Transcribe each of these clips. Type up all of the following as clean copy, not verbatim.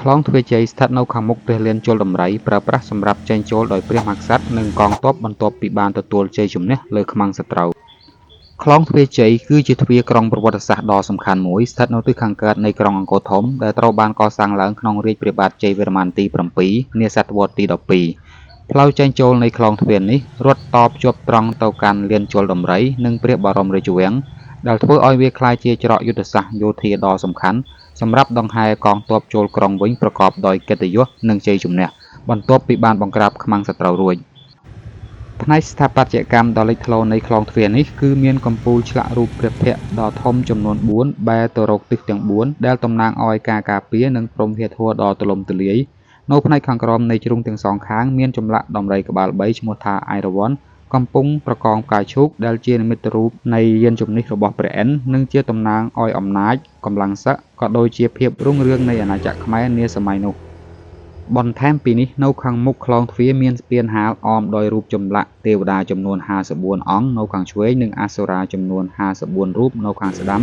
ខ្លងទ្វារជ័យស្ថិតនៅខាងមុខព្រះលានជលដំរីប្រើប្រាស់សម្រាប់ចេញចូលដោយព្រះមហាក្សត្រនិងកងទ័ពបន្ទាប់ពីបានទទួលជ័យជំនះលើខ្មាំងសត្រូវខ្លងទ្វារជ័យគឺជាទ្វារក្រុងប្រវត្តិសាស្ត្រដ៏សំខាន់មួយស្ថិតនៅទិសខាងកើតនៃក្រុងអង្គរធំដែលត្រូវបានកសាងឡើងក្នុងរាជ្យព្រះបាទជ័យវរ្ម័នទី7នាសតវត្សទី12ផ្លូវចេញចូលនៃខ្លងទ្វារនេះរត់តភ្ជាប់ត្រង់ទៅកាន់លានជលដំរីនិងព្រះបរមរាជវាំងដែលធ្វើឲ្យវាក្លាយជាច្រកយុទ្ធសាស្ត្រយោធាដ៏សំខាន់សម្រាប់ដង្ហែកងទ័ពចូលក្រុងវិញប្រកបដោយកិត្តិយសនិងជ័យជំនះបន្ទាប់ពីបានបង្ក្រាបខ្មាំងសត្រូវរួចផ្នែកស្ថាបត្យកម្មដ៏លេចធ្លោនៃខ្លងទ្វារនេះគឺមានកំពូលឆ្លាក់រូបព្រះភ័ក្ត្រដ៏ធំចំនួន4បែរទៅរកទិសទាំង4ដែលតំណាងឲ្យការការពារនិងព្រំហេតុធម៌ដ៏ទូលំទូលាយនៅផ្នែកខាងក្រោមនៃជ្រុងទាំងសងខាងមានចម្លាក់ដំរីក្បាល3ឈ្មោះថាអៃរវ័នកំពុងប្រកងផ្កាឈូកដែលជានិមិត្តរូបនៃយានជំនិះរបស់ព្រះឥន្ទនិងជាតំណាងឲ្យអំណាចកម្លាំងសឹកក៏ដូចជាភាពរុងរឿងនៃអាណាចក្រខ្មែរនាសម័យនោះបន្ថែមពីនេះនៅខាងមុខខ្លងទ្វារមានស្ពានហាលអមដោយរូបចម្លាក់ទេវតាចំនួន54អង្គនៅខាងឆ្វេងនិងអសុរាចំនួន54រូបនៅខាងស្ដាំ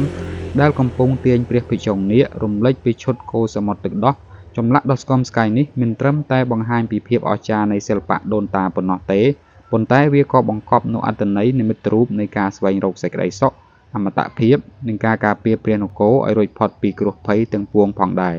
ដែលកំពុងទាញព្រះភិជង្គនាគរំលេចពីឈុតកូរសមុទ្រទឹកដោះចម្លាក់ដ៏ស្គមស្កៃនេះមិនត្រឹមតែបង្ហាញពីភាពអស្ចារ្យនៃសិល្បៈដូនតាប៉ុណ្ណោះទេប៉ុន្តែវាក៏បង្កប់នូវអត្ថន័យនិមិត្តរូបនៃការស្វែងរកសេចក្តីសុខអមតភាពនិងការការពារព្រះនគរឲ្យរួចផុតពីគ្រោះភ័យទាំងពួងផងដែរ